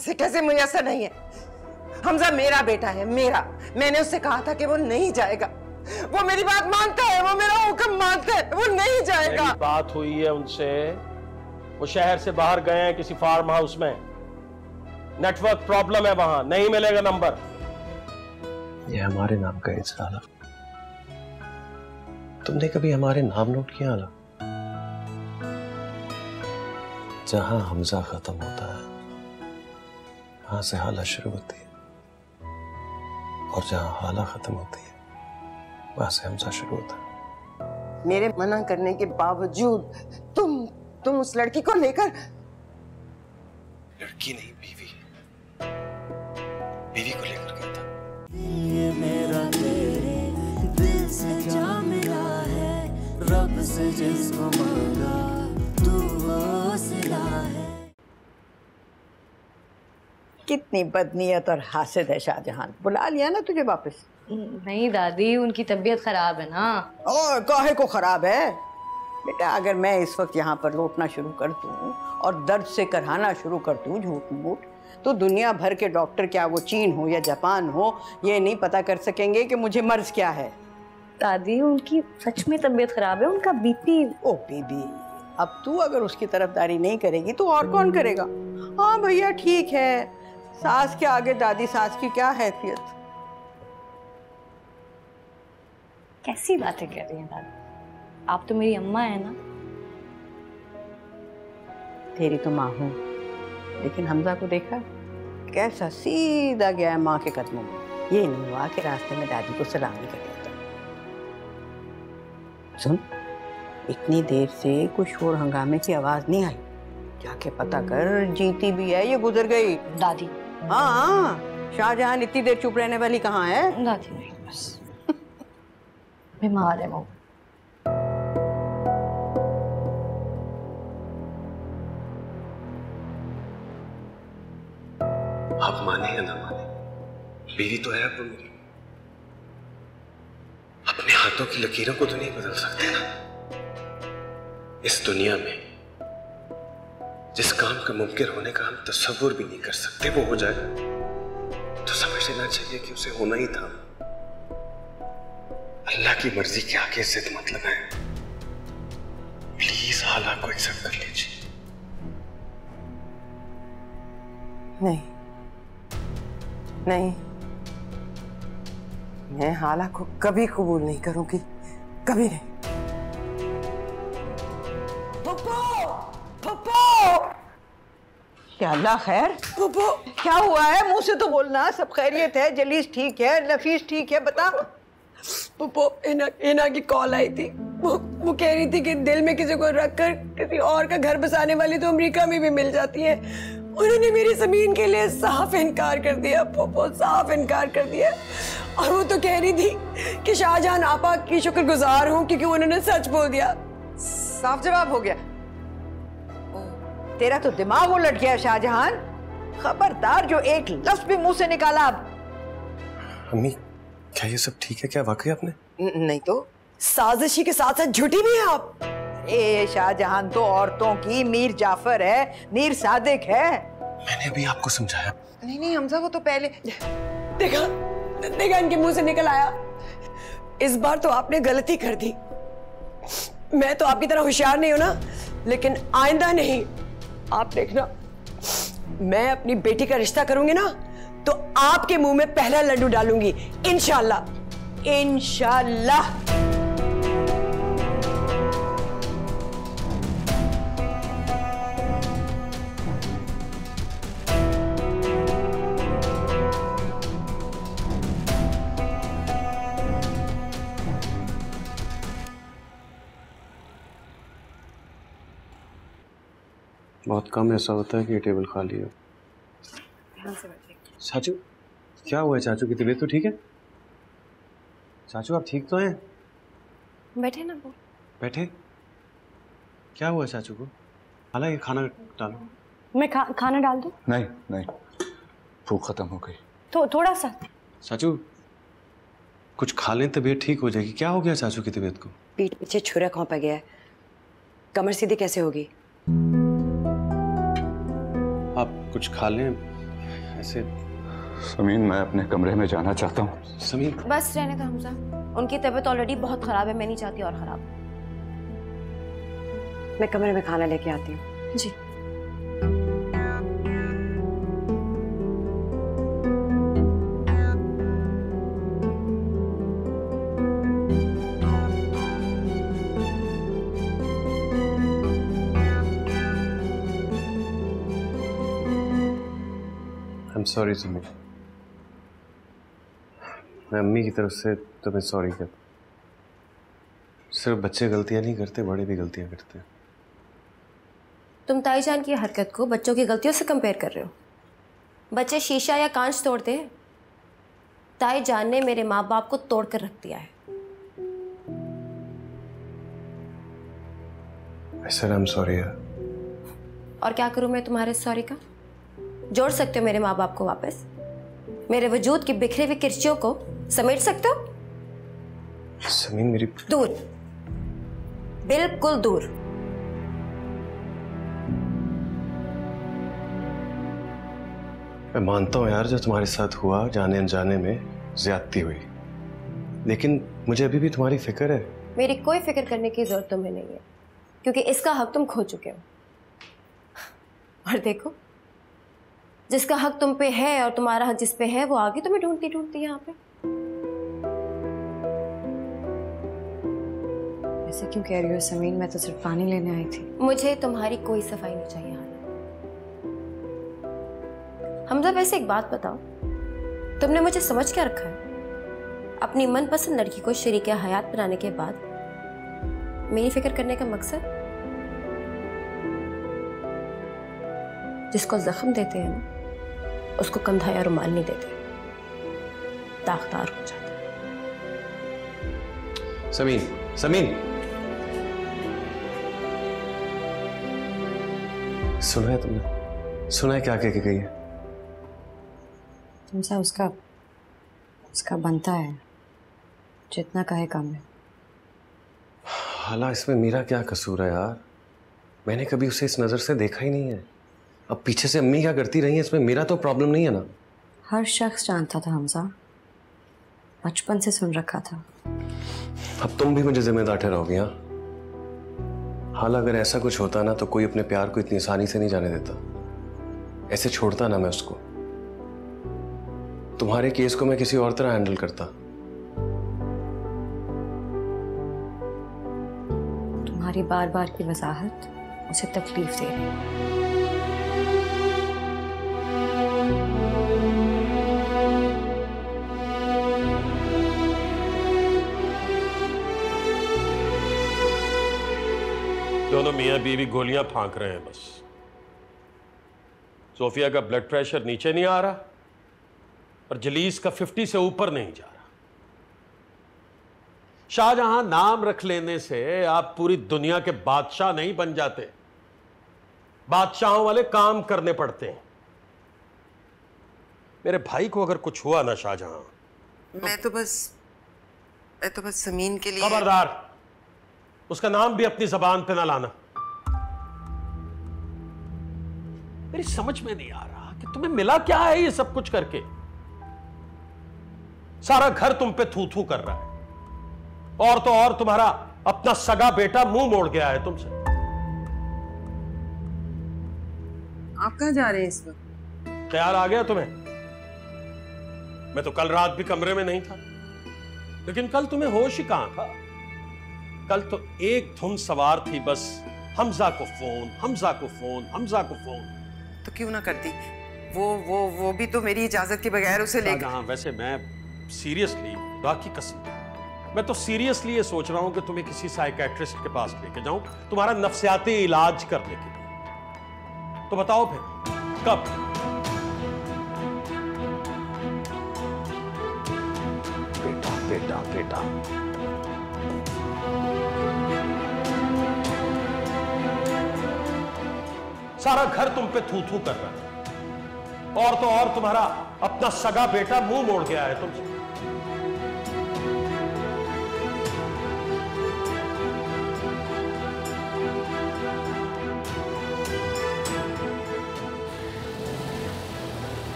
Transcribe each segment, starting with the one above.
कैसे कैसे मुयस्सर नहीं है? हमजा मेरा बेटा है, मेरा। मैंने उससे कहा था कि वो नहीं जाएगा। वो मेरी बात मानता है, वो मेरा हुक्म मानता है, वो नहीं जाएगा। मेरी बात हुई है उनसे, वो शहर से बाहर गए हैं किसी फार्म हाउस में। नेटवर्क प्रॉब्लम है वहां, नहीं मिलेगा नंबर। ये हमारे नाम का है साला। तुमने कभी हमारे नाम नोट किया आला? जहां हमजा खत्म होता है वहां से हाला शुरू होती है, और जहां हाला खत्म होती है वहां से हमजा शुरू होता है। मेरे मना करने के बावजूद तुम उस लड़की को लेकर। लड़की नहीं, बीवी को लेकर गया था। ये मेरा तेरे दिल से जा मिला है, रब से जिसको मांगा तू वो सिला है। कितनी बदनीयत और हासिद है शाहजहान। बुला लिया ना तुझे वापस? नहीं दादी, उनकी तबीयत खराब है ना। और काहे को खराब है बेटा? अगर मैं इस वक्त यहाँ पर लौटना शुरू कर दूँ और दर्द से करहाना शुरू कर दूँ झूठ मूठ, तो दुनिया भर के डॉक्टर, क्या वो चीन हो या जापान हो, ये नहीं पता कर सकेंगे कि मुझे मर्ज क्या है। दादी उनकी सच में तबीयत खराब है, उनका बीपी। ओ बीबी, अब तू अगर उसकी तरफदारी नहीं करेगी तो और कौन करेगा? हाँ भैया ठीक है, सास के आगे दादी सास की क्या हैसियत। कैसी बातें कर रही हैं दादी? आप तो मेरी अम्मा है ना। तेरी तो माँ हूँ, लेकिन हमजा को देखा कैसा सीधा गया है माँ के कदमों में। ये नहीं हुआ कि रास्ते में दादी को सलामी कर देता। सुन, इतनी देर से कुछ शोर हंगामे की आवाज नहीं आई, जाके पता कर जीती भी है ये गुजर गई। दादी। हाँ, शाहजहान इतनी देर चुप रहने वाली कहाँ है? दादी नहीं, बस बीमार है वो। आप माने या ना माने, बीवी तो है अब मेरी। अपने हाथों की लकीरों को तो नहीं बदल सकते ना। इस दुनिया में जिस काम का मुमकिन होने का हम तस्वुर भी नहीं कर सकते, वो हो जाएगा तो समझ लेना चाहिए कि उसे होना ही था। अल्लाह की मर्जी के आगे जिद मतलब है। प्लीज हालात को एक्सेप्ट कर लीजिए। नहीं नहीं, मैं हाला को कभी कबूल नहीं करूंगी, कभी नहीं। पप्पू, पप्पू, क्या अल्लाह खैर? पप्पू क्या हुआ है? मुंह से तो बोलना। सब खैरियत है? जलीस ठीक है? नफीस ठीक है? बता। पप्पू, इना की कॉल आई थी। वो कह रही थी कि दिल में किसी को रखकर किसी और का घर बसाने वाली तो अमेरिका में भी मिल जाती है। उन्होंने मेरी जमीन के लिए साफ इनकार कर दिया पप्पू, साफ इनकार कर दिया। और वो तो कह रही थी कि शाहजहान आपा की शुक्रगुजार हूँ क्योंकि उन्होंने सच बोल दिया। साफ जवाब हो गया। तेरा तो दिमाग उलट गया शाहजहान। खबरदार जो एक लफ्ज भी मुंह से निकाला। अब अम्मी, क्या ये सब ठीक है? क्या वाकई आपने? नहीं तो साजिशी के साथ साथ झूठी भी है आप। ए शाहजहान तो औरतों की मीर जाफर है, मीर सादिक है। मैंने अभी आपको समझाया। नहीं नहीं हमजा, वो तो पहले देखा देखा इनके मुंह से निकल आया। इस बार तो आपने गलती कर दी। मैं तो आपकी तरह होशियार नहीं हूं ना, लेकिन आइंदा नहीं। आप देखना, मैं अपनी बेटी का रिश्ता करूंगी ना तो आपके मुंह में पहला लड्डू डालूंगी, इंशाल्लाह। इंशाल्लाह। बहुत कम ऐसा होता है कि ये टेबल खाली है। चाचू, क्या हुआ है? चाचू की तबीयत तो ठीक है? चाचू आप ठीक तो हैं? बैठे ना वो। बैठे? क्या हुआ चाचू को? हाला ये खाना डालो। मैं खाना डाल दूं? नहीं नहीं, भूख खत्म हो गई। तो थोड़ा सा। चाचू कुछ खा लें, तबीयत ठीक हो जाएगी। क्या हो गया चाचू की तबीयत को? पीठ पीछे छुरा कौंपा गया है, कमर सीधी कैसे होगी? आप कुछ खा लें, ऐसे समीन, मैं अपने कमरे में जाना चाहता हूँ। समीन, बस रहने दो हमजा, उनकी तबीयत ऑलरेडी बहुत खराब है, मैं नहीं चाहती और खराब। मैं कमरे में खाना लेके आती हूँ। जी। I'm sorry Sameer. मैं अम्मी की तरफ से तुम्हें सॉरी कहता। सिर्फ बच्चे गलतियां नहीं करते, बड़े भी गलतियां करते हैं। तुम ताईजान की हरकत को बच्चों की गलतियों से कंपेयर कर रहे हो। बच्चे शीशा या कांच तोड़ते हैं, ताईजान ने मेरे माँ बाप को तोड़ कर रख दिया है। सर, I'm sorry यार। और क्या करूं मैं तुम्हारे सॉरी का? जोड़ सकते हो मेरे माँ बाप को वापस? मेरे वजूद की बिखरी हुई किरचियों को समेट सकते हो? समीन मेरी दूर, बिल्कुल दूर। मैं मानता हूँ यार, जो तुम्हारे साथ हुआ जाने अनजाने में ज्यादती हुई, लेकिन मुझे अभी भी तुम्हारी फिक्र है। मेरी कोई फिक्र करने की जरूरत तुम्हें नहीं है, क्योंकि इसका हक तुम खो चुके हो। और देखो, जिसका हक तुम पे है और तुम्हारा हक जिस पे है, वो आगे तुम्हें ढूंढती ढूंढती यहाँ पे। ऐसे क्यों कह रही हो समीन? मैं तो सिर्फ पानी लेने आई थी। मुझे तुम्हारी कोई सफाई नहीं चाहिए हाल। हमजा, वैसे एक बात बताओ, तुमने मुझे समझ क्या रखा है? अपनी मनपसंद लड़की को शरीके हयात बनाने के बाद मेरी फिक्र करने का मकसद? जिसको जख्म देते हैं ना, उसको कंधा या रुमाल नहीं देते, दागदार हो जाता है। समीन, समीन, सुना है तुमने? सुना है क्या कह के गई है? तुमसे उसका बनता है, जितना कहे कम है। हाला, इसमें मेरा क्या कसूर है यार? मैंने कभी उसे इस नजर से देखा ही नहीं है। अब पीछे से अम्मी क्या करती रही है, इसमें मेरा तो प्रॉब्लम नहीं है ना। हर शख्स जानता था हमजा, बचपन से सुन रखा था। अब तुम भी मुझे जिम्मेदार ठहराओगी? हाँ हाला, अगर ऐसा कुछ होता ना तो कोई अपने प्यार को इतनी आसानी से नहीं जाने देता। ऐसे छोड़ता ना मैं उसको। तुम्हारे केस को मैं किसी और तरह हैंडल करता। तुम्हारी बार बार की वजाहत उसे तकलीफ दे रही है। दोनों मियाँ बीवी गोलियां फांक रहे हैं बस। सोफिया का ब्लड प्रेशर नीचे नहीं आ रहा और जलीस का 50 से ऊपर नहीं जा रहा। शाहजहां नाम रख लेने से आप पूरी दुनिया के बादशाह नहीं बन जाते। बादशाहों वाले काम करने पड़ते हैं। मेरे भाई को अगर कुछ हुआ ना शाहजहां, मैं तो बस समीन के लिए। खबरदार, उसका नाम भी अपनी जबान पे ना लाना। मेरी समझ में नहीं आ रहा कि तुम्हें मिला क्या है ये सब कुछ करके। सारा घर तुम पे थू थू कर रहा है, और तो और तुम्हारा अपना सगा बेटा मुंह मोड़ गया है तुमसे। आप कहाँ जा रहे हैं इस वक्त? ख्याल आ गया तुम्हें? मैं तो कल रात भी कमरे में नहीं था, लेकिन कल तुम्हें होश ही कहां था। कल तो एक धुन सवार थी बस, हमजा को फोन, हमजा को फोन, हमजा को फोन। तो क्यों ना करती? वो भी तो मेरी इजाजत के बगैर उसे लेकर। हाँ, वैसे मैं सीरियसली, खुदा की कसम, मैं तो सीरियसली ये सोच रहा हूं कि तुम्हें किसी साइकेट्रिस्ट के पास लेके जाऊं, तुम्हारा नफ्सियाती इलाज करने के लिए। तो बताओ फिर कब? बेटा बेटा बेटा, सारा घर तुम पे थू थू कर रहा है, और तो और तुम्हारा अपना सगा बेटा मुंह मोड़ गया है तुमसे।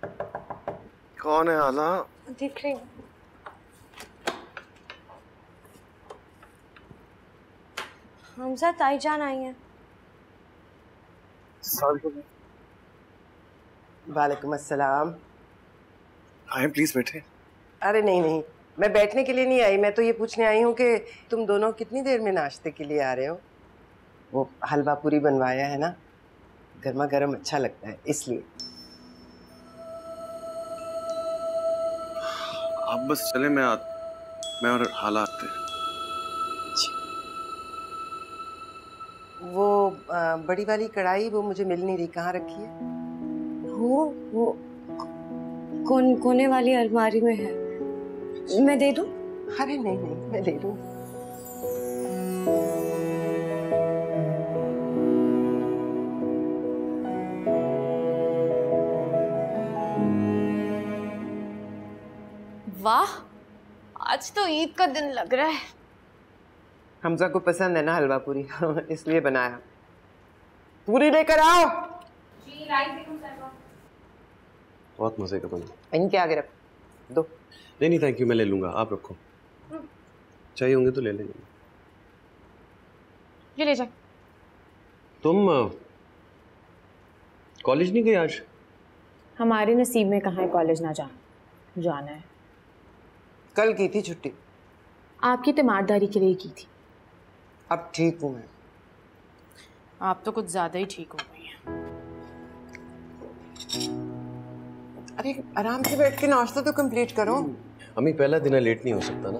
कौन है आला? देख रही हूँ। हमजा ताईजान आई है। वालेकुम अस्सलाम। आए प्लीज बैठे। अरे नहीं नहीं, मैं बैठने के लिए नहीं आई, मैं तो ये पूछने आई हूँ कि तुम दोनों कितनी देर में नाश्ते के लिए आ रहे हो? वो हलवा पूरी बनवाया है ना, गर्मा गर्म अच्छा लगता है इसलिए। आप बस चले, मैं और हाला आते हैं। वो बड़ी वाली कढ़ाई वो मुझे मिल नहीं रही, कहाँ रखी है? वो कोने वाली अलमारी में है, मैं दे दूं? अरे नहीं नहीं, मैं ले लूं। वाह, आज तो ईद का दिन लग रहा है। हमजा को पसंद है ना हलवा पूरी इसलिए बनाया। पूरी लेकर आओ। बहुत मजे का बना। इनके आगे रख दो। नहीं थैंक यू, मैं ले लूंगा, आप रखो। चाहिए होंगे तो ले लेंगे। ये ले जा। तुम कॉलेज नहीं गई आज? हमारे नसीब में कहाँ है कॉलेज ना जाना है। कल की थी छुट्टी। आपकी तीमारदारी के लिए की थी। अब ठीक हूँ मैं। आप तो कुछ ज्यादा ही ठीक हो गई हैं। अरे आराम से बैठ के नाश्ता तो कंप्लीट करो। अम्मी पहला दिन है, लेट नहीं हो सकता ना।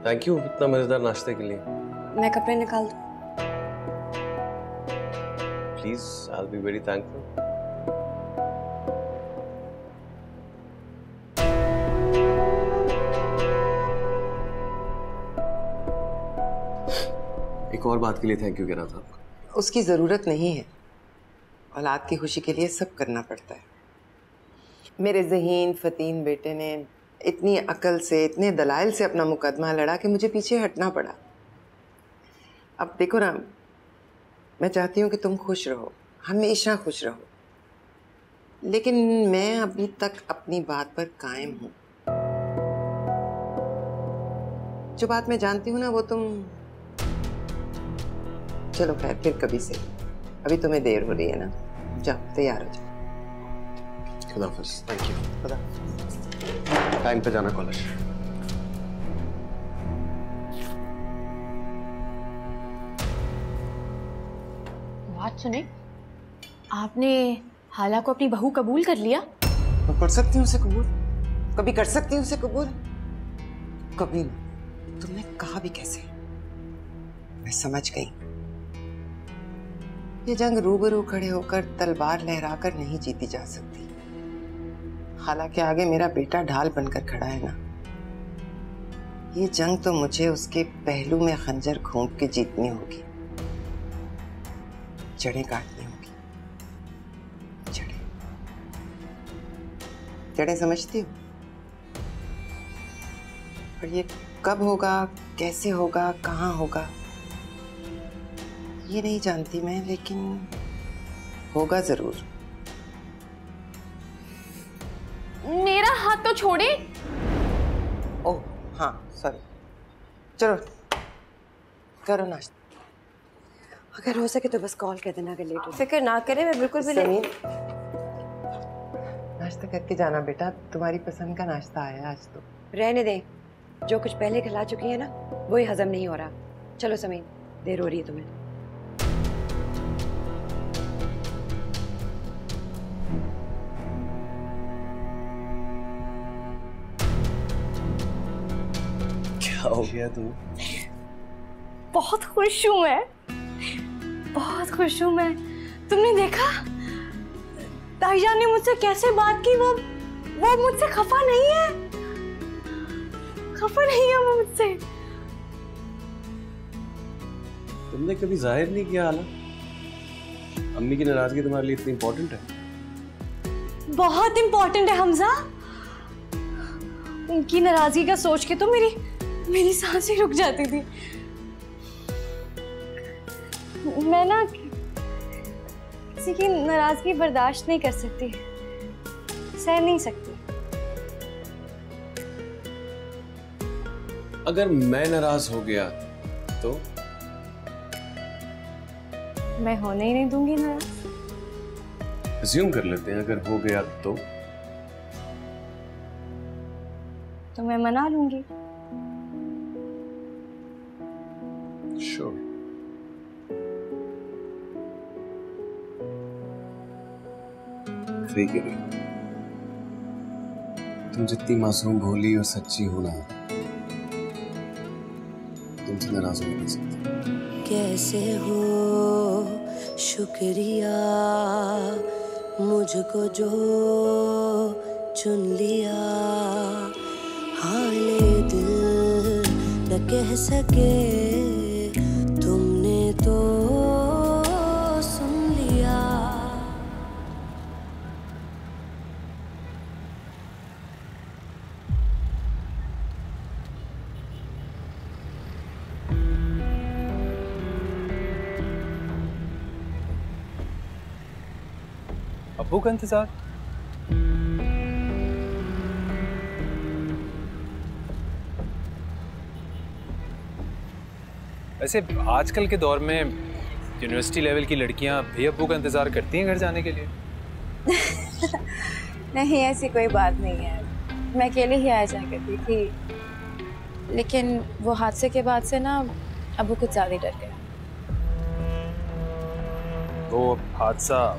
थैंक यू इतना मजेदार नाश्ते के लिए। मैं कपड़े निकाल दूं? Please, I will be very thankful. एक और बात के लिए थैंक यू कह रहा था आपको। उसकी जरूरत नहीं है, औलाद की खुशी के लिए सब करना पड़ता है। मेरे ज़हीन फतीन बेटे ने इतनी अकल से, इतने दलाइल से अपना मुकदमा लड़ा कि मुझे पीछे हटना पड़ा। अब देखो ना, मैं चाहती हूँ कि तुम खुश रहो, हमेशा खुश रहो, लेकिन मैं अभी तक अपनी बात पर कायम हूँ। जो बात मैं जानती हूँ ना वो तुम, चलो खैर फिर कभी से, अभी तुम्हें देर हो रही है ना, जाओ तैयार हो जाओ। खुदा हाफिज़। Thank you. खुदा। टाइम पे जाना कॉलेज। बात सुने, आपने हाला को अपनी बहू कबूल कर लिया? मैं कर सकती हूँ उसे कबूल? कभी कर सकती हूँ उसे कबूल? कभी नहीं। तुमने कहा भी कैसे? मैं समझ गई। ये जंग रूबरू खड़े होकर तलवार लहराकर नहीं जीती जा सकती। हालांकि आगे मेरा बेटा ढाल बनकर खड़ा है ना। ये जंग तो मुझे उसके पहलू में खंजर घोंप के जीतनी होगी, जड़ें काटनी होगी। जड़ें समझती हो? और ये कब होगा, कैसे होगा, कहाँ होगा, ये नहीं जानती मैं, लेकिन होगा जरूर। मेरा हाथ तो छोड़े। ओह हाँ सॉरी। चलो करो नाश्ता। अगर हो सके तो बस कॉल कर देना अगर लेट हो। फिक्र ना करें, मैं बिल्कुल भी नहीं। नाश्ता करके जाना बेटा, तुम्हारी पसंद का नाश्ता आया आज तो। रहने दें, जो कुछ पहले खिला चुकी है ना वही हजम नहीं हो रहा। चलो समीन, देर हो रही है तुम्हें। क्या हो गया तुम्हें? बहुत खुश हूँ मैं, बहुत खुश हूँ मैं। तुमने देखा ताईजान ने मुझसे कैसे बात की? वो मुझसे खफा नहीं है, खफा नहीं है वो मुझसे। तुमने कभी जाहिर नहीं किया हाला? अम्मी की नाराजगी तुम्हारे लिए इतनी इम्पोर्टेंट है? बहुत इम्पोर्टेंट है हमजा। उनकी नाराजगी का सोच के तो मेरी सांसें रुक जाती थी। मैं ना किसी की नाराजगी बर्दाश्त नहीं कर सकती। सह नहीं सकती। अगर मैं नाराज हो गया तो? मैं होने ही नहीं दूंगी नाराज। अज्यूम कर लेते हैं अगर हो गया तो मैं मना लूंगी। श्योर। फ्री के लिए तुम जितनी मासूम, भोली और सच्ची हो ना, तुमसे नाराज हो नहीं सकती। कैसे हो शुक्रिया मुझको जो चुन लिया, हाले दिल न कह सके तुमने तो सुन लिया। अब्बू का इंतजार? वैसे आजकल के दौर में यूनिवर्सिटी लेवल की लड़कियां भी अब्बू का इंतजार करती हैं घर जाने के लिए? नहीं, ऐसी कोई बात नहीं है। मैं अकेले ही आ जाया करती थी, लेकिन वो हादसे के बाद से ना अब्बू कुछ ज़्यादा डर गया। वो हादसा?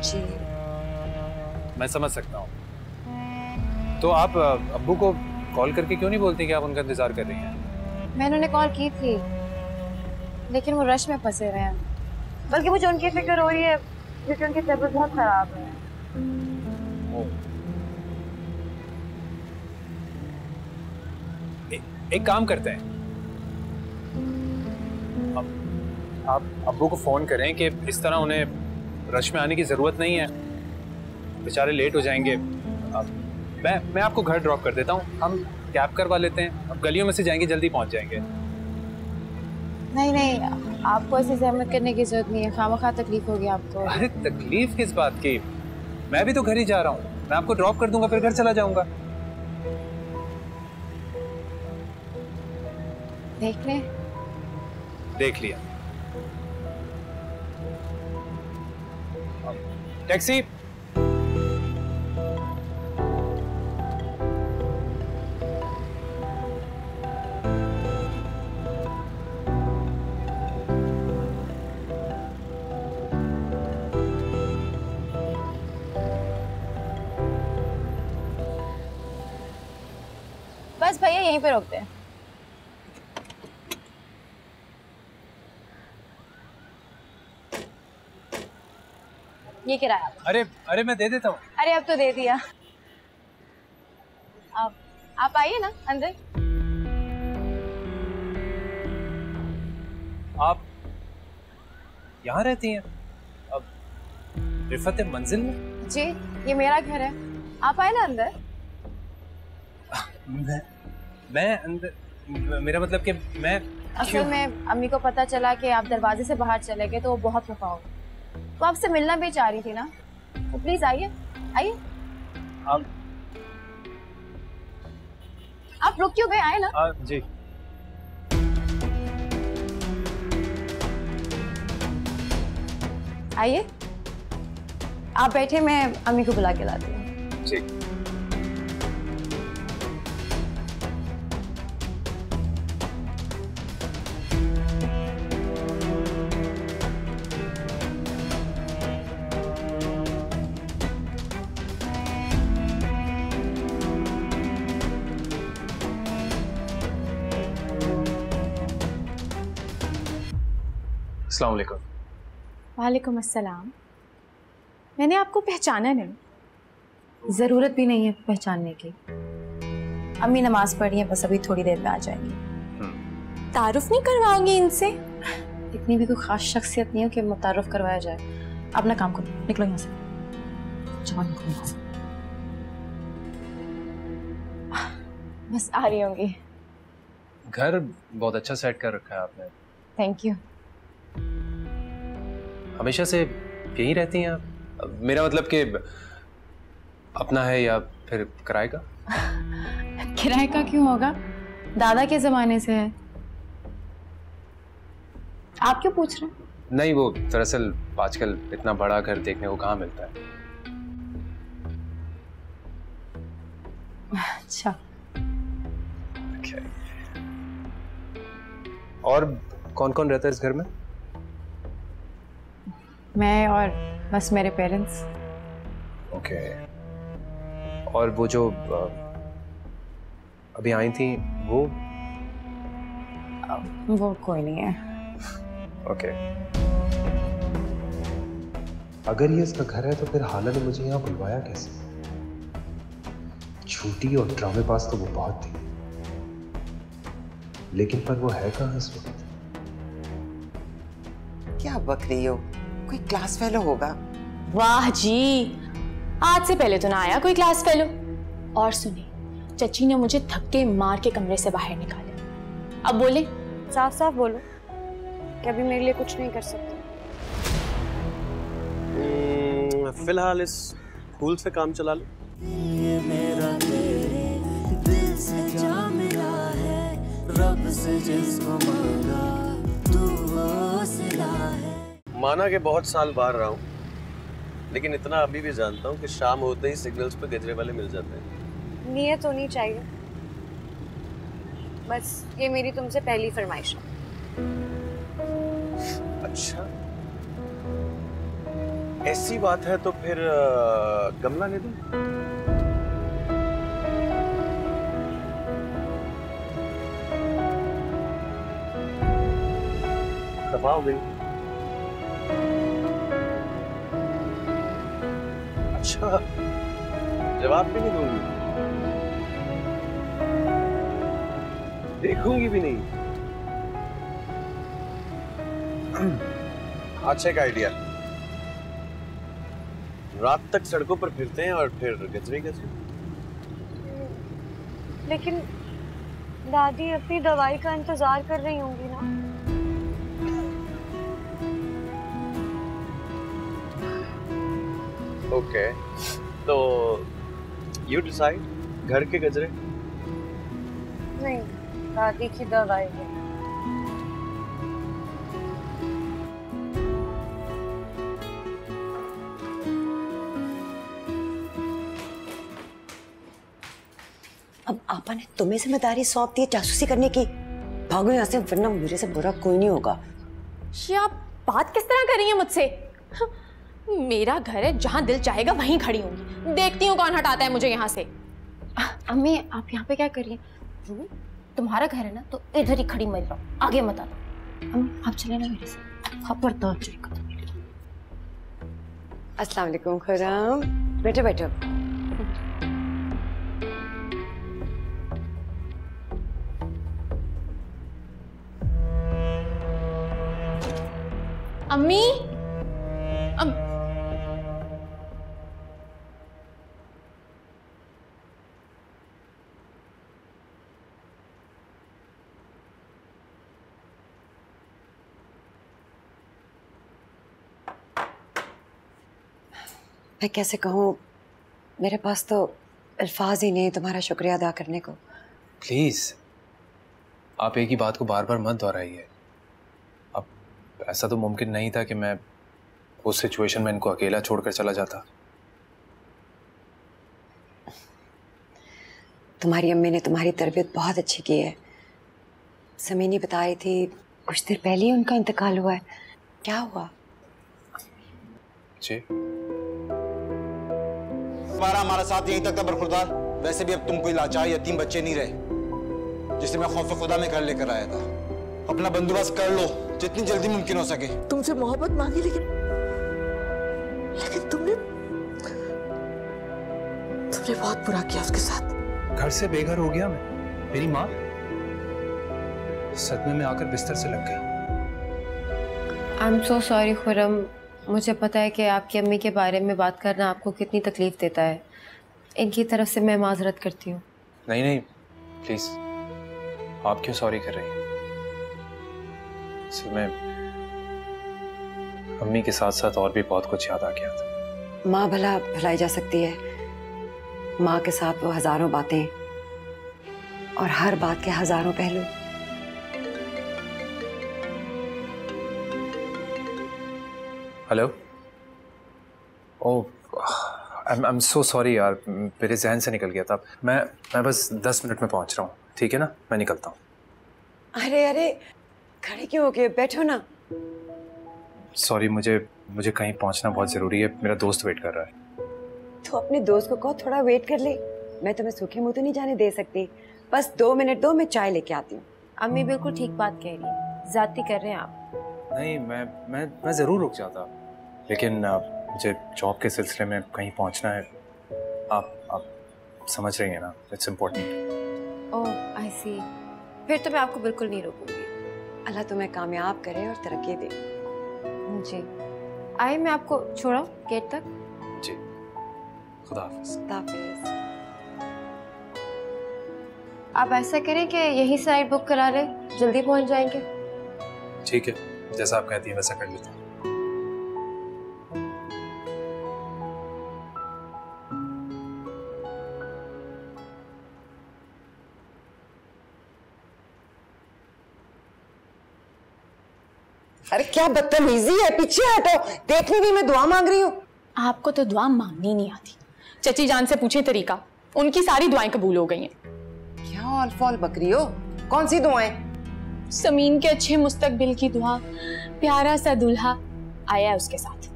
जी मैं समझ सकता हूँ। तो आप अब्बू को कॉल करके क्यों नहीं बोलती कि आप उनका इंतजार कर रही हैं? मैंने उन्हें कॉल की थी, लेकिन वो रश में फंसे हुए हैं। बल्कि मुझे उनकी फिक्र हो रही है क्योंकि उनकी तबीयत बहुत खराब है। एक काम करते हैं, आप अब्बू को फोन करें कि इस तरह उन्हें रश में आने की जरूरत नहीं है, बेचारे लेट हो जाएंगे। मैं आपको घर ड्रॉप कर देता हूँ, हम कैब करवा लेते हैं, अब गलियों में से जाएंगे, जल्दी पहुंच जाएंगे। नहीं नहीं, आपको ऐसी जहमत करने की जरूरत नहीं है, खामखा तकलीफ होगी आपको। अरे तकलीफ किस बात की, मैं भी तो घर ही जा रहा हूँ, मैं आपको ड्रॉप कर दूंगा फिर घर चला जाऊंगा। देख ले। देख लिया। टैक्सी। बस भैया यहीं पे रोकते हैं। ये किराया। अरे मैं दे देता हूँ। अरे अब तो दे दिया। आप आइए ना अंदर। आप यहाँ रहती हैं? अब रिफत मंजिल में? जी, ये मेरा घर है, आप आए ना अंदर। मैं अंदर? मेरा मतलब कि मैं असल में अम्मी को पता चला कि आप दरवाजे से बाहर चले गए तो वो बहुत खफा हो, तो आपसे मिलना भी चाह रही थी ना, तो प्लीज आइए आइए। आप रुक क्यों गए, आए ना। जी। आइए, आप बैठे, मैं अम्मी को बुला के लाती हूँ। जी। अस्सलाम वालेकुम। वालेकुम अस्सलाम। मैंने आपको पहचाना नहीं, ज़रूरत भी नहीं है पहचानने की। अम्मी नमाज पढ़ी है, बस अभी थोड़ी देर में आ जाएंगी। तारुफ नहीं करवाओगे इनसे? इतनी भी कोई खास शख्सियत नहीं हो कि मुतारुफ करवाया जाए। अपना काम करो, निकलो यहाँ से। बस आ रही होंगी। घर बहुत अच्छा सेट कर रखा है आपने। Thank you. हमेशा से यहीं रहती हैं आप? मेरा मतलब कि अपना है या फिर किराए का? किराए का क्यों होगा, दादा के जमाने से है। आप क्यों पूछ रहे हैं? नहीं, वो दरअसल आजकल इतना बड़ा घर देखने को कहाँ मिलता है। अच्छा। Okay. और कौन कौन रहता है इस घर में? मैं और बस मेरे पेरेंट्स। ओके। और वो जो अभी आई थी वो कोई नहीं है। ओके। अगर ये इसका घर है तो फिर हाला ने मुझे यहाँ बुलवाया कैसे? झूठी और ड्रामेबाज तो वो बहुत थी, लेकिन पर वो है कहाँ इस वक्त? क्या बक रही हो? कोई क्लास फेलो होगा। वाह जी, आज से पहले तो ना आया कोई क्लास फेलो। और सुनिए, चची ने मुझे धक्के मार के कमरे से बाहर निकाला। अब बोले, साफ साफ बोलो कि अभी मेरे लिए कुछ नहीं कर सकते। फिलहाल इस फूल से काम चला लो। ये मेरा तेरे दिल से जा मिला है, रब से जिसको मांगा तू वो सिला है। माना कि बहुत साल बाहर रहा हूँ, लेकिन इतना अभी भी जानता हूँ कि शाम होते ही सिग्नल्स पे गजरे वाले मिल जाते हैं। नीयत होनी चाहिए, बस ये मेरी तुमसे पहली फरमाइश है। अच्छा, ऐसी बात है तो फिर गमला ले दूं? दफा हो गई। अच्छा, जवाब भी नहीं दूंगी, देखूंगी भी नहीं। अच्छा एक आइडिया, रात तक सड़कों पर फिरते हैं और फिर गजरे गजरे। लेकिन दादी अपनी दवाई का इंतजार कर रही होंगी ना। ओके, तो यू डिसाइड, घर के गजरे? नहीं, दादी की दवाई है। अब आपा ने तुम्हें जिम्मेदारी सौंप दी जासूसी करने की। भागो यहाँ से, वरना मेरे से बुरा कोई नहीं होगा। आप बात किस तरह कर रही हैं मुझसे? मेरा घर है, जहां दिल चाहेगा वहीं खड़ी होंगी। देखती हूँ कौन हटाता है मुझे यहाँ से। अम्मी, आप यहाँ पे क्या कर रही हैं? तुम्हारा घर है ना, तो इधर ही खड़ी मत रहो, आगे मत आना। अम्मी आप चले ना मेरे से। खबरदार चलेगा। अस्सलाम वालेकुम खुर्रम, बैठो बैठो। अम्मी, मैं कैसे कहूँ, मेरे पास तो अल्फाज ही नहीं तुम्हारा शुक्रिया अदा करने को। प्लीज, आप एक ही बात को बार बार मत दोहराइए। अब ऐसा तो मुमकिन नहीं था कि मैं उस सिचुएशन में इनको अकेला छोड़कर चला जाता। तुम्हारी अम्मी ने तुम्हारी तरबियत बहुत अच्छी की है। समीनी बता रही थी कुछ देर पहले ही उनका इंतकाल हुआ है। क्या हुआ? जी, हमारा साथ यहीं तक था बरखुरदार। वैसे भी अब तुम कोई लाचार यतीम बच्चे नहीं रहे जिसे मैं खौफ खुदा में घर लेकर आया था। अपना बंदोबस्त कर लो जितनी जल्दी मुमकिन हो सके। तुमसे मोहब्बत मांगी, लेकिन तुमने बहुत बुरा किया उसके साथ। घर से बेघर हो गया मैं। मेरी माँ सदमे में आकर बिस्तर से लग गई। I am so sorry Khurram, मुझे पता है कि आपकी अम्मी के बारे में बात करना आपको कितनी तकलीफ देता है। इनकी तरफ से मैं माजरत करती हूँ। नहीं नहीं, प्लीज, आप क्यों सॉरी कर रही हैं? मैं अम्मी के साथ साथ और भी बहुत कुछ याद आ गया था। माँ भला भुलाई जा सकती है, माँ के साथ वो हजारों बातें और हर बात के हजारों पहलू। Hello. Oh, I am so sorry यार, मेरे जहन से निकल गया था। मैं बस 10 मिनट में पहुंच रहा हूँ, ठीक है ना? मैं निकलता हूँ। अरे अरे, खड़े क्यों हो गए? बैठो ना। सॉरी, मुझे कहीं पहुंचना बहुत जरूरी है, मेरा दोस्त वेट कर रहा है। तो अपने दोस्त को कहो थोड़ा वेट कर ले। मैं तुम्हें सूखे मुंह तो नहीं जाने दे सकती। बस 2 मिनट दो, मैं चाय लेके आती हूँ। अम्मी बिल्कुल ठीक बात कह रही है, ज्यादती कर रहे हैं आप। नहीं, मैं जरूर रुक जाता, लेकिन मुझे जॉब के सिलसिले में कहीं पहुंचना है। आप समझ रही हैं ना, इट्स इम्पोर्टेंट। ओह आई सी, फिर तो मैं आपको बिल्कुल नहीं रोकूंगी। अल्लाह तुम्हें कामयाब करे और तरक्की दे। जी, आए मैं आपको छोड़ा गेट तक। जी, खुदा हाफिज। खुदा हाफिज। आप ऐसा करें कि यही साइड बुक करा ले, जल्दी पहुंच जाएंगे। ठीक है, जैसा आप कहती हैं वैसा कर लेता हूँ। अरे क्या बदतमीजी है, पीछे हटो। देखने भी मैं दुआ मांग रही हूँ। आपको तो दुआ मांगनी नहीं आती। चची जान से पूछे तरीका, उनकी सारी दुआएं कबूल हो गई हैं। क्या ऑल फॉल बकरी हो? कौन सी दुआएं? समीन के अच्छे मुस्तकबिल की दुआ, प्यारा सा दूल्हा आया है उसके साथ।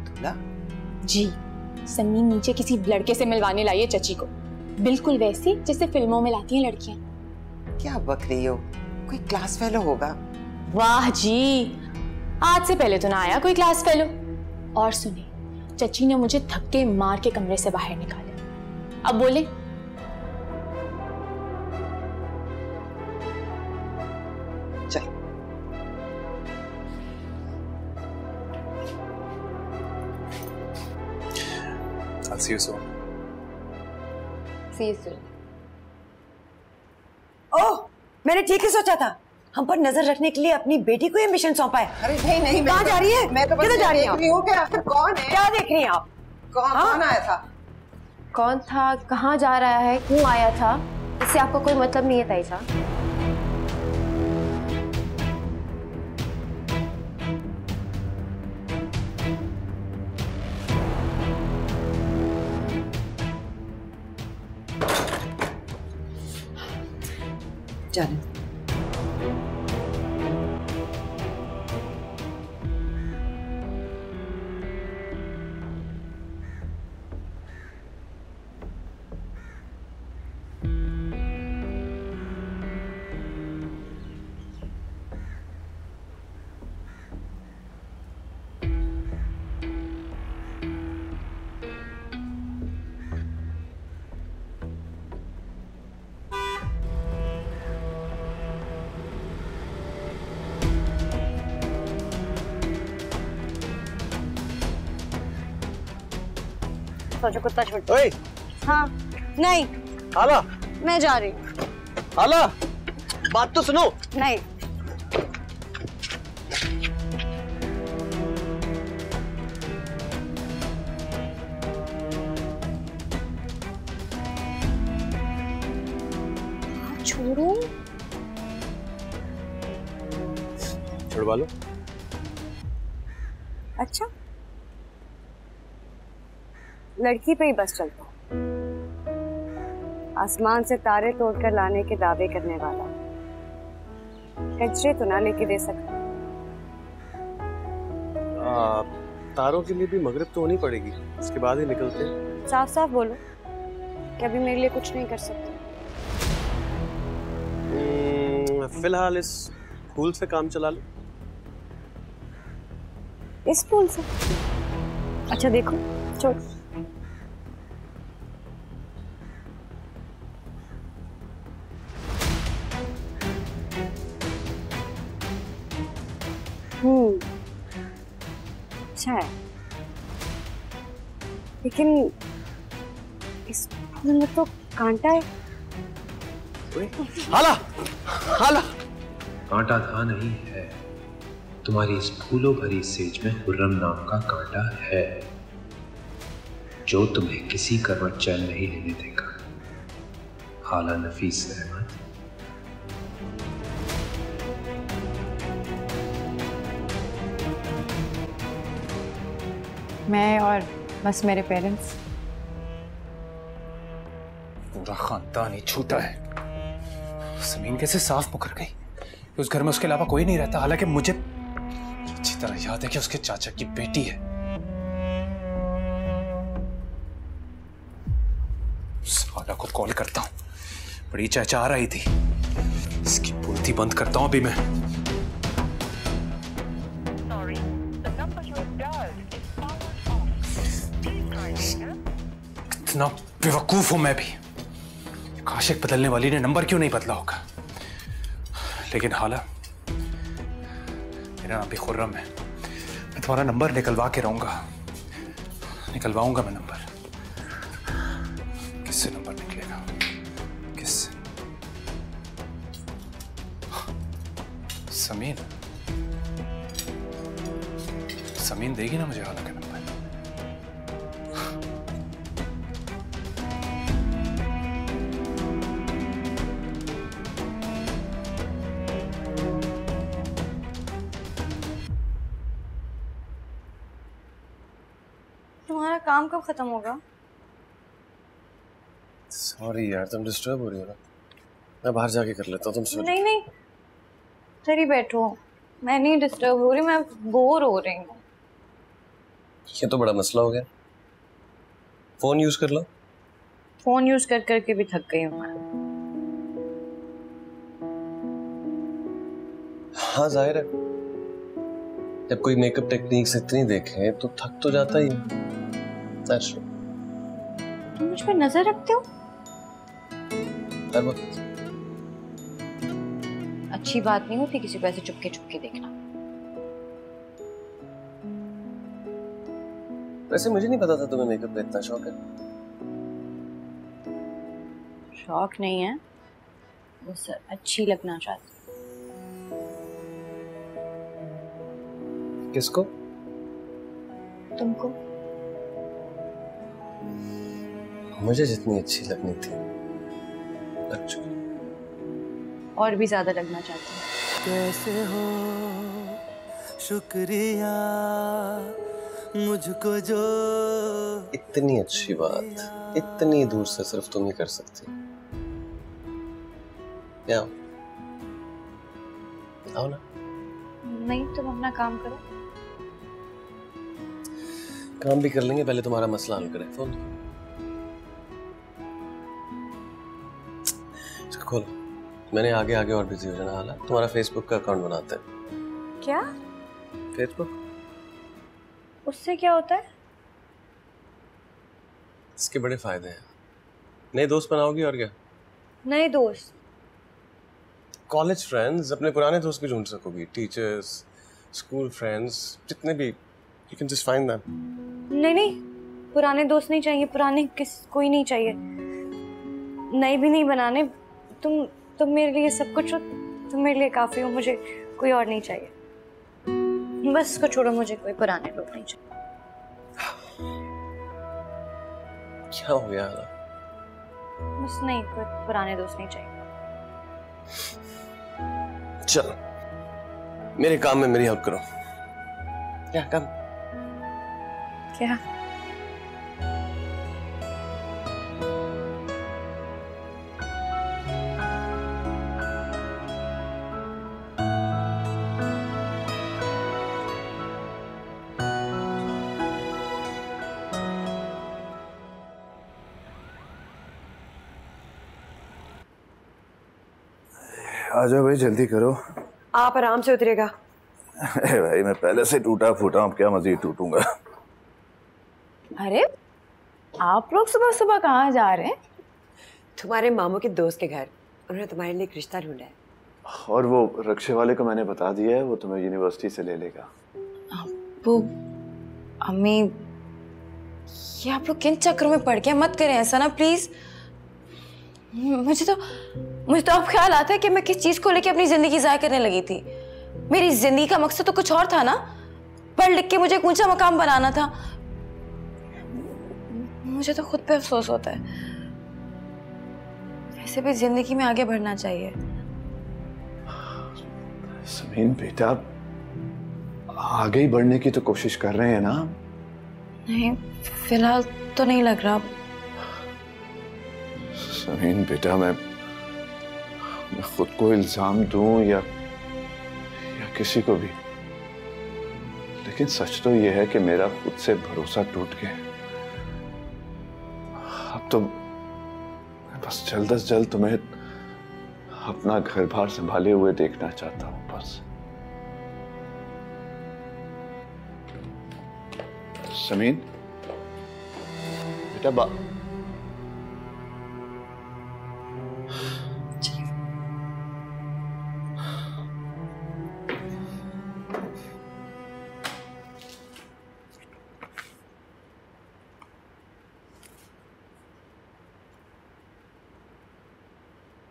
दूल्हा? जी, समीन नीचे किसी लड़के से मिलवाने लाई है चची को, बिल्कुल वैसी जैसे फिल्मों में लाती हैं लड़कियां। क्या बकरी हो? कोई क्लास फेलो होगा। वाह जी, आज से पहले तो ना आया कोई क्लास फेलो। और सुने, चची ने मुझे धक्के मार के कमरे से बाहर निकाला। अब बोले। चल। I'll see you soon. See you soon. ओह, मैंने ठीक ही सोचा था। हम पर नजर रखने के लिए अपनी बेटी को ये मिशन सौंपा है। अरे नहीं नहीं, कहाँ जा रही है? मैं तो किधर जा रही है? देख रही हूँ कि आखिर कौन है। क्या देख रही हैं आप? कौन आया था? कौन था, कहाँ जा रहा है, क्यों आया था, इससे आपको कोई मतलब नहीं है ताईजा। जाने। सोचो कुत्ता छोड़। ओए, हाँ, नहीं, हाला, मैं जा रही हूँ। हाला, बात तो सुनो। नहीं। छोड़ो। छुड़वा लो। अच्छा, लड़की पे ही बस चलता हूँ। आसमान से तारे तोड़कर लाने के दावे करने वाला कचरे तो ना लेके दे सकता। तारों के लिए भी मगरिब तो होनी पड़ेगी, उसके बाद ही निकलते हैं। साफ साफ बोलो कि अभी मेरे लिए कुछ नहीं कर सकते। फिलहाल इस फूल से काम चला लो। इस फूल से? अच्छा देखो, छोड़। अच्छा है, लेकिन इस फूल में तो कांटा है। हाला, हाला। कांटा था नहीं है, तुम्हारी इस फूलों भरी सेज में खुर्रम नाम का कांटा है। जो तुम्हें किसी करवट चैन नहीं लेने देगा। हाला नफीस अहमद। मैं और बस मेरे पेरेंट्स। पूरा खानदान ही छूटा है। ज़मीन कैसे साफ मुकर गई। उस घर में उसके अलावा कोई नहीं रहता, हालांकि मुझे अच्छी तरह याद है कि उसके चाचा की बेटी है। साला को कॉल करता हूँ, बड़ी चहचहा रही थी। इसकी बुद्धि बंद करता हूँ अभी मैं। कितना बेवकूफ हूं मैं भी। काशिक बदलने वाली ने नंबर क्यों नहीं बदला होगा। लेकिन हाला, मेरा नाम भी खुर्रम है। मैं तुम्हारा नंबर निकलवा के रहूंगा, निकलवाऊंगा मैं नंबर। किससे नंबर निकलेगा, किससे? समीन, समीन देगी ना मुझे हाला का नंबर? तुम्हारा काम कब खत्म होगा? सॉरी यार, तुम डिस्टर्ब हो रही हो ना। मैं बाहर जाके कर लेता हूँ, तुम सो। नहीं नहीं, इधर ही बैठो। मैं नहीं डिस्टर्ब हो रही, मैं बोर हो रही हूँ। ये तो बड़ा मसला हो गया। फोन यूज कर लो। फोन यूज कर करके भी थक गई हूँ। हाँ जाहिर है, जब कोई मेकअप टेक्निक्स इतनी देखे तो थक तो जाता ही है। तुम मुझ पर नजर रखते हो? हर वक्त। अच्छी बात नहीं होती किसी को ऐसे चुपके चुपके देखना। वैसे मुझे नहीं पता था तुम्हें मेकअप का इतना शौक है। शौक नहीं है, बस अच्छी लगना चाहती। किसको? तुमको। मुझे जितनी अच्छी लगनी थी लग चुकी। और भी ज्यादा लगना चाहती हूँ। कैसे हो शुक्रिया मुझको जो। इतनी अच्छी बात इतनी दूर से सिर्फ तुम ही कर सकती। क्या आओ ना। नहीं, तुम अपना काम करो। काम भी कर लेंगे, पहले तुम्हारा मसला हल करें। फोन खोलो। मैंने आगे आगे और बिजी हो जाना। हाला, तुम्हारा फेसबुक का अकाउंट बनाते हैं। क्या? फेसबुक? उससे क्या होता है? इसके बड़े फायदे हैं। नए दोस्त बनाओगी और क्या। नए दोस्त? कॉलेज फ्रेंड्स, अपने पुराने दोस्त भी ढूंढ सकोगी। टीचर्स, स्कूल फ्रेंड्स, जितने भी। You can just find them. नहीं नहीं, पुराने दोस्त नहीं चाहिए। पुराने कोई नहीं चाहिए। नए भी नहीं बनाने। तुम मेरे लिए सब कुछ हो। तुम मेरे लिए काफी हो। मुझे कोई और नहीं चाहिए। बस इसको छोड़ो, मुझे कोई पुराने लोग नहीं चाहिए। क्या हो गया? बस नहीं, कोई पुराने दोस्त नहीं चाहिए। चलो मेरे काम में मेरी हेल्प करो। क्या काम? क्या? आजा भाई, जल्दी करो। आप आराम से उतरेगा। अरे भाई, मैं पहले से टूटा फूटा हूँ, क्या मजीद टूटूंगा। अरे आप लोग सुबह सुबह कहाँ जा रहे हैं? तुम्हारे मामू के दोस्त के घर। उन्होंने तुम्हारे लिए एक रिश्ता ढूंढा है। और वो रक्षे वाले को मैंने बता दिया है, वो तुम्हें यूनिवर्सिटी से ले लेगा। वो अम्मी, ये आप लोग किन चक्करों में पड़ गए? मत करें ऐसा ना प्लीज। मुझे तो अब ख्याल आता है कि मैं किस चीज को लेके अपनी जिंदगी ज़ाया करने लगी थी। मेरी जिंदगी का मकसद तो कुछ और था ना। पढ़ लिख के मुझे एक ऊंचा मकाम बनाना था। मुझे तो खुद पे अफसोस होता है। वैसे भी जिंदगी में आगे बढ़ना चाहिए। समीन बेटा, आगे ही बढ़ने की तो कोशिश कर रहे हैं ना? नहीं, फिलहाल तो नहीं लग रहा। समीन बेटा, मैं खुद को इल्जाम दूं या किसी को भी, लेकिन सच तो यह है कि मेरा खुद से भरोसा टूट गया। अब तो मैं बस जल्द से जल्द तुम्हें अपना घर बार संभाले हुए देखना चाहता हूं, बस। समीन बेटा,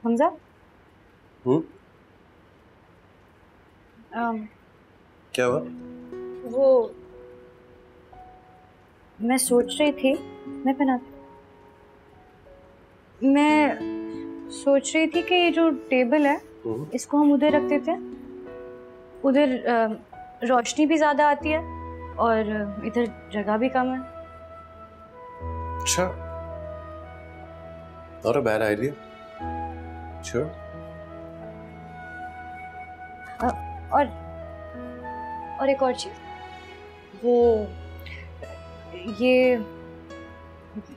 हमजा, क्या हुआ? वो मैं सोच रही थी, मैं सोच रही थी कि ये जो टेबल है इसको हम उधर रख देते हैं। उधर रोशनी भी ज्यादा आती है और इधर जगह भी कम है। अच्छा, not a bad idea. Sure. और एक और चीज, वो ये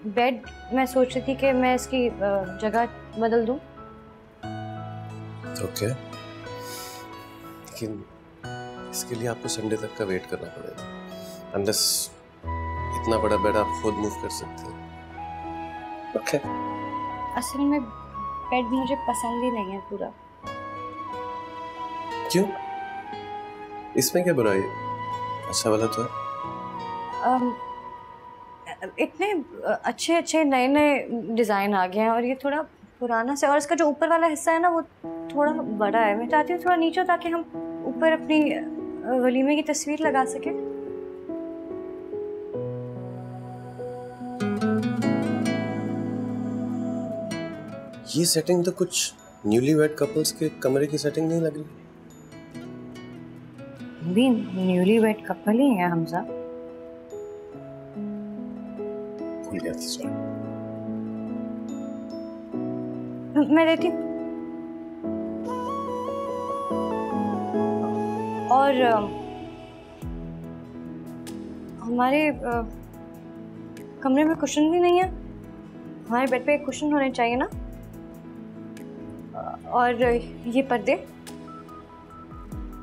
बेड मैं सोच रही थी कि मैं इसकी जगह बदल दूं। ओके, लेकिन इसके लिए आपको संडे तक का वेट करना पड़ेगा। अनलेस इतना बड़ा बेड आप खुद मूव कर सकते हैं। ओके। असल में बेड मुझे पसंद ही नहीं है पूरा। क्यों? इसमें क्या बुराई है? अच्छा वाला तो है। इतने अच्छे अच्छे नए नए डिजाइन आ गए हैं और ये थोड़ा पुराना से, और इसका जो ऊपर वाला हिस्सा है ना वो थोड़ा बड़ा है। मैं चाहती हूँ थोड़ा नीचे, ताकि हम ऊपर अपनी वलीमे की तस्वीर लगा सके। ये सेटिंग तो कुछ न्यूलीवेड कपल्स के कमरे की सेटिंग नहीं लग रही। भी न्यूलीवेड कपल ही है हमजा। भूल गया था, सॉरी। मैं देती हूँ। और हमारे कमरे में कुशन भी नहीं है। हमारे बेड पे एक कुशन होने चाहिए ना। और ये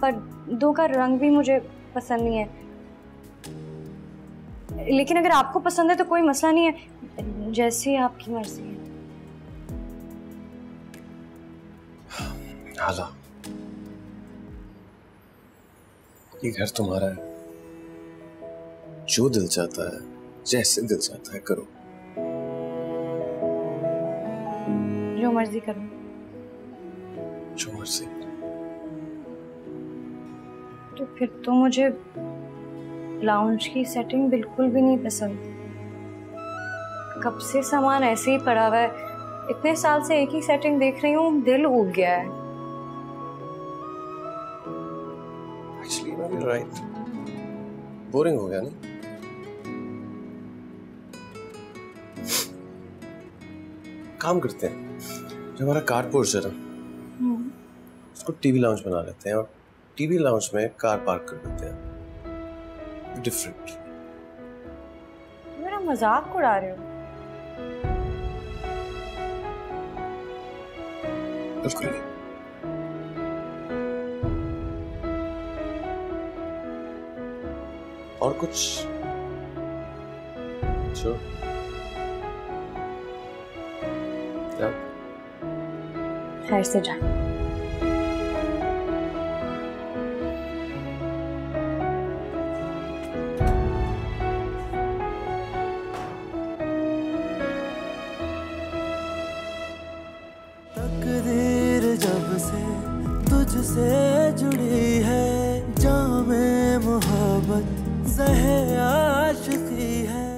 पर्दों का रंग भी मुझे पसंद नहीं है, लेकिन अगर आपको पसंद है तो कोई मसला नहीं है, जैसी आपकी मर्जी है। हाला, ये घर तुम्हारा है। जो दिल चाहता है, जैसे दिल चाहता है करो। जो मर्जी करो। जो मर्जी। तो फिर तो मुझे लाउंज की सेटिंग बिल्कुल भी नहीं पसंद। कब से सामान ऐसे ही पड़ा हुआ है, इतने साल से एक ही सेटिंग देख रही हूँ, दिल उब गया है। Actually, you're right. बोरिंग हो गया नहीं? काम करते हैं, जो हमारा कार पोर्च है ना, उसको टीवी लाउंज बना लेते हैं और टीवी लाउंज में कार पार्क कर देते हैं। डिफरेंट। मेरा मजाक उड़ा रहे हो? बिल्कुल नहीं। और कुछ जो खैर से जा। तकदीर जब से तुझसे जुड़ी है, जामे मोहब्बत ज़हे आशिकी है।